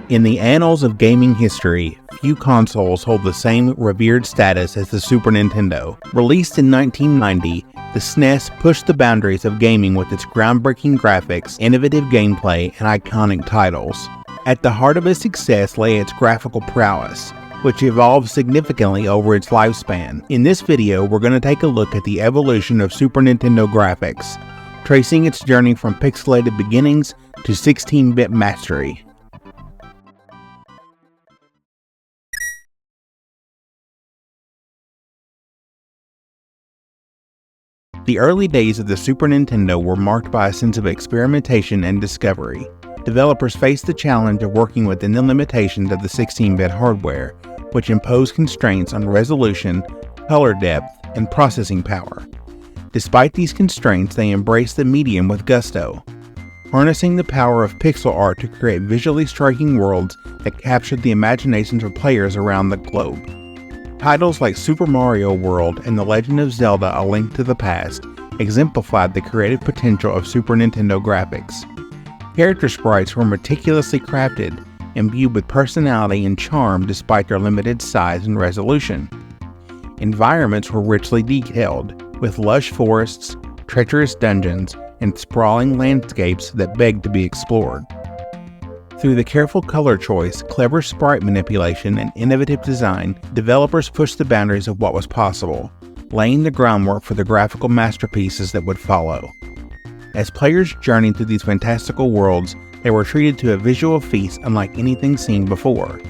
In the annals of gaming history, few consoles hold the same revered status as the Super Nintendo. Released in 1990, the SNES pushed the boundaries of gaming with its groundbreaking graphics, innovative gameplay, and iconic titles. At the heart of its success lay its graphical prowess, which evolved significantly over its lifespan. In this video, we're going to take a look at the evolution of Super Nintendo graphics, tracing its journey from pixelated beginnings to 16-bit mastery. The early days of the Super Nintendo were marked by a sense of experimentation and discovery. Developers faced the challenge of working within the limitations of the 16-bit hardware, which imposed constraints on resolution, color depth, and processing power. Despite these constraints, they embraced the medium with gusto, harnessing the power of pixel art to create visually striking worlds that captured the imaginations of players around the globe. Titles like Super Mario World and The Legend of Zelda: A Link to the Past exemplified the creative potential of Super Nintendo graphics. Character sprites were meticulously crafted, imbued with personality and charm despite their limited size and resolution. Environments were richly detailed, with lush forests, treacherous dungeons, and sprawling landscapes that begged to be explored. Through the careful color choice, clever sprite manipulation, and innovative design, developers pushed the boundaries of what was possible, laying the groundwork for the graphical masterpieces that would follow. As players journeyed through these fantastical worlds, they were treated to a visual feast unlike anything seen before.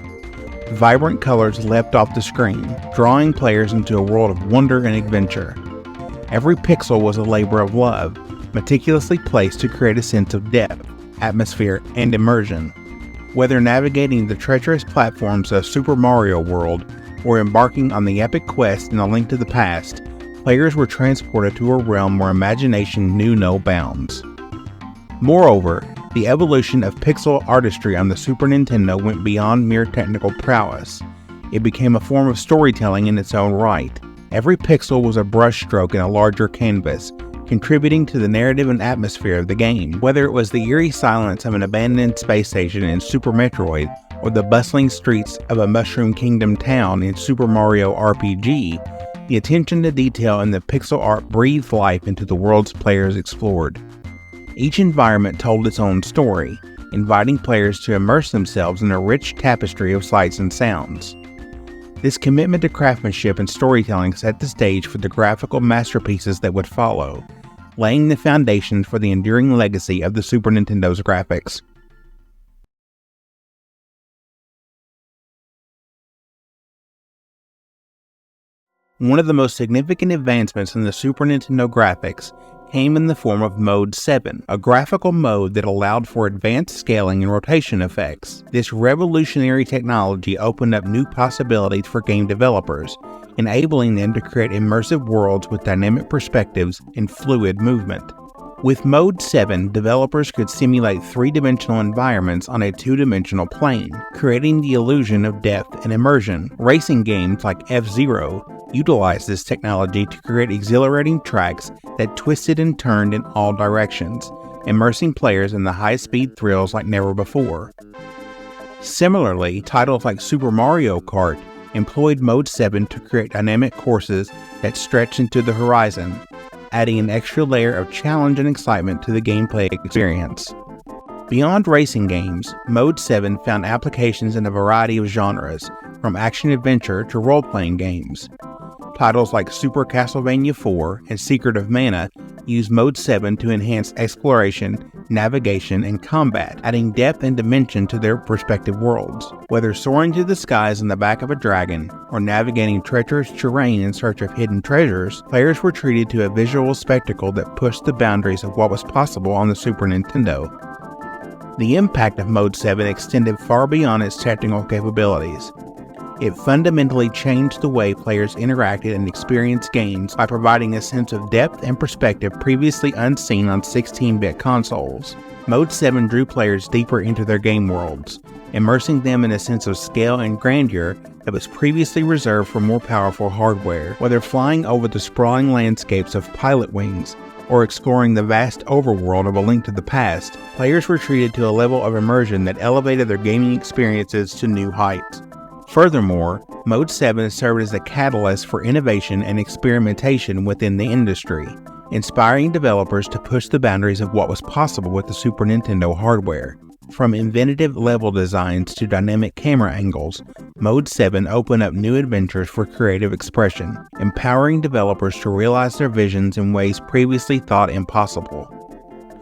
Vibrant colors leapt off the screen, drawing players into a world of wonder and adventure. Every pixel was a labor of love, meticulously placed to create a sense of depth, atmosphere, and immersion. Whether navigating the treacherous platforms of Super Mario World or embarking on the epic quest in A Link to the Past, players were transported to a realm where imagination knew no bounds. Moreover, the evolution of pixel artistry on the Super Nintendo went beyond mere technical prowess. It became a form of storytelling in its own right. Every pixel was a brushstroke in a larger canvas, contributing to the narrative and atmosphere of the game. Whether it was the eerie silence of an abandoned space station in Super Metroid, or the bustling streets of a Mushroom Kingdom town in Super Mario RPG, the attention to detail in the pixel art breathed life into the worlds players explored. Each environment told its own story, inviting players to immerse themselves in a rich tapestry of sights and sounds. This commitment to craftsmanship and storytelling set the stage for the graphical masterpieces that would follow, laying the foundation for the enduring legacy of the Super Nintendo's graphics. One of the most significant advancements in the Super Nintendo graphics came in the form of Mode 7, a graphical mode that allowed for advanced scaling and rotation effects. This revolutionary technology opened up new possibilities for game developers, enabling them to create immersive worlds with dynamic perspectives and fluid movement. With Mode 7, developers could simulate three-dimensional environments on a two-dimensional plane, creating the illusion of depth and immersion. Racing games like F-Zero utilized this technology to create exhilarating tracks that twisted and turned in all directions, immersing players in the high-speed thrills like never before. Similarly, titles like Super Mario Kart employed Mode 7 to create dynamic courses that stretch into the horizon, adding an extra layer of challenge and excitement to the gameplay experience. Beyond racing games, Mode 7 found applications in a variety of genres, from action-adventure to role-playing games. Titles like Super Castlevania 4 and Secret of Mana use Mode 7 to enhance exploration, navigation, and combat, adding depth and dimension to their respective worlds. Whether soaring to the skies on the back of a dragon or navigating treacherous terrain in search of hidden treasures, players were treated to a visual spectacle that pushed the boundaries of what was possible on the Super Nintendo. The impact of Mode 7 extended far beyond its technical capabilities. It fundamentally changed the way players interacted and experienced games by providing a sense of depth and perspective previously unseen on 16-bit consoles. Mode 7 drew players deeper into their game worlds, immersing them in a sense of scale and grandeur that was previously reserved for more powerful hardware. Whether flying over the sprawling landscapes of Pilot Wings, or exploring the vast overworld of A Link to the Past, players were treated to a level of immersion that elevated their gaming experiences to new heights. Furthermore, Mode 7 served as a catalyst for innovation and experimentation within the industry, inspiring developers to push the boundaries of what was possible with the Super Nintendo hardware. From inventive level designs to dynamic camera angles, Mode 7 opened up new adventures for creative expression, empowering developers to realize their visions in ways previously thought impossible.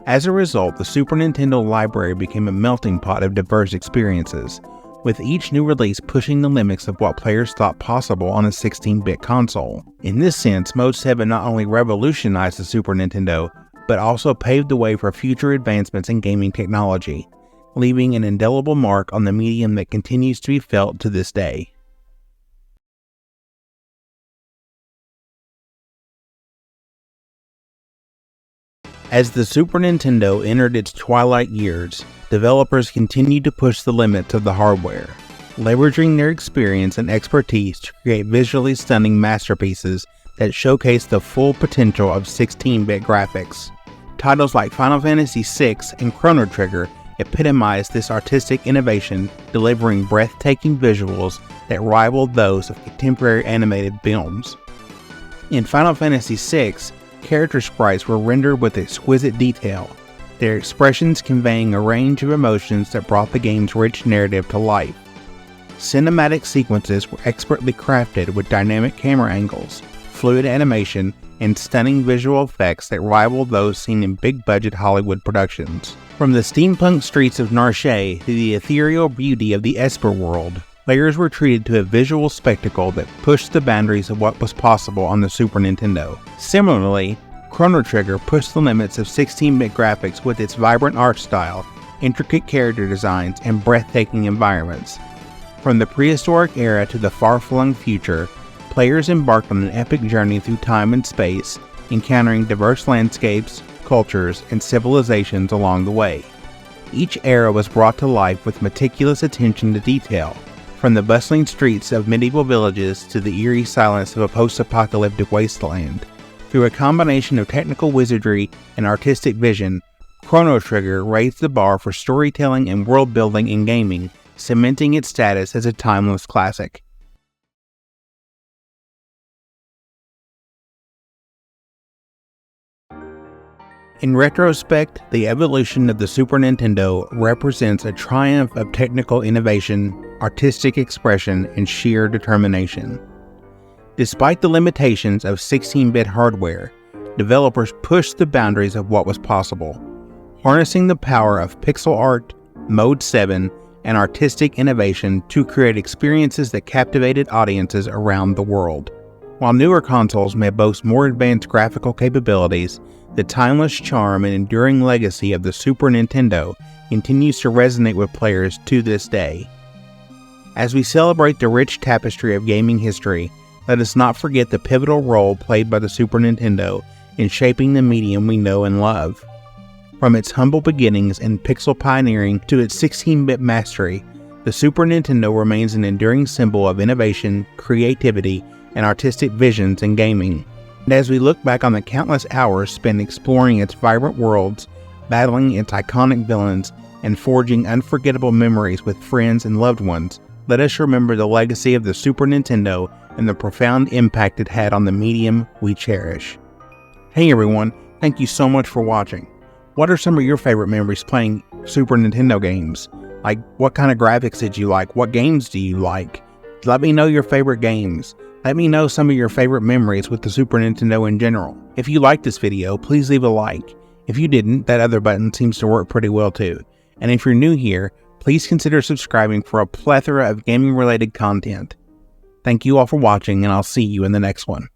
As a result, the Super Nintendo library became a melting pot of diverse experiences, with each new release pushing the limits of what players thought possible on a 16-bit console. In this sense, Mode 7 not only revolutionized the Super Nintendo, but also paved the way for future advancements in gaming technology, leaving an indelible mark on the medium that continues to be felt to this day. As the Super Nintendo entered its twilight years, developers continued to push the limits of the hardware, leveraging their experience and expertise to create visually stunning masterpieces that showcase the full potential of 16-bit graphics. Titles like Final Fantasy VI and Chrono Trigger epitomized this artistic innovation, delivering breathtaking visuals that rivaled those of contemporary animated films. In Final Fantasy VI, character sprites were rendered with exquisite detail, their expressions conveying a range of emotions that brought the game's rich narrative to life. Cinematic sequences were expertly crafted with dynamic camera angles, fluid animation, and stunning visual effects that rivaled those seen in big-budget Hollywood productions. From the steampunk streets of Narche to the ethereal beauty of the Esper world, players were treated to a visual spectacle that pushed the boundaries of what was possible on the Super Nintendo. Similarly, Chrono Trigger pushed the limits of 16-bit graphics with its vibrant art style, intricate character designs, and breathtaking environments. From the prehistoric era to the far-flung future, players embarked on an epic journey through time and space, encountering diverse landscapes, cultures, and civilizations along the way. Each era was brought to life with meticulous attention to detail, from the bustling streets of medieval villages to the eerie silence of a post-apocalyptic wasteland. Through a combination of technical wizardry and artistic vision, Chrono Trigger raised the bar for storytelling and world-building in gaming, cementing its status as a timeless classic. In retrospect, the evolution of the Super Nintendo represents a triumph of technical innovation, artistic expression, and sheer determination. Despite the limitations of 16-bit hardware, developers pushed the boundaries of what was possible, harnessing the power of pixel art, Mode 7, and artistic innovation to create experiences that captivated audiences around the world. While newer consoles may boast more advanced graphical capabilities, the timeless charm and enduring legacy of the Super Nintendo continues to resonate with players to this day. As we celebrate the rich tapestry of gaming history, let us not forget the pivotal role played by the Super Nintendo in shaping the medium we know and love. From its humble beginnings in pixel pioneering to its 16-bit mastery, the Super Nintendo remains an enduring symbol of innovation, creativity, and artistic visions in gaming. And as we look back on the countless hours spent exploring its vibrant worlds, battling its iconic villains, and forging unforgettable memories with friends and loved ones, let us remember the legacy of the Super Nintendo and the profound impact it had on the medium we cherish. Hey everyone, thank you so much for watching. What are some of your favorite memories playing Super Nintendo games? Like, what kind of graphics did you like? What games do you like? Let me know your favorite games. Let me know some of your favorite memories with the Super Nintendo in general. If you liked this video, please leave a like. If you didn't, that other button seems to work pretty well too. And if you're new here, please consider subscribing for a plethora of gaming-related content. Thank you all for watching, and I'll see you in the next one.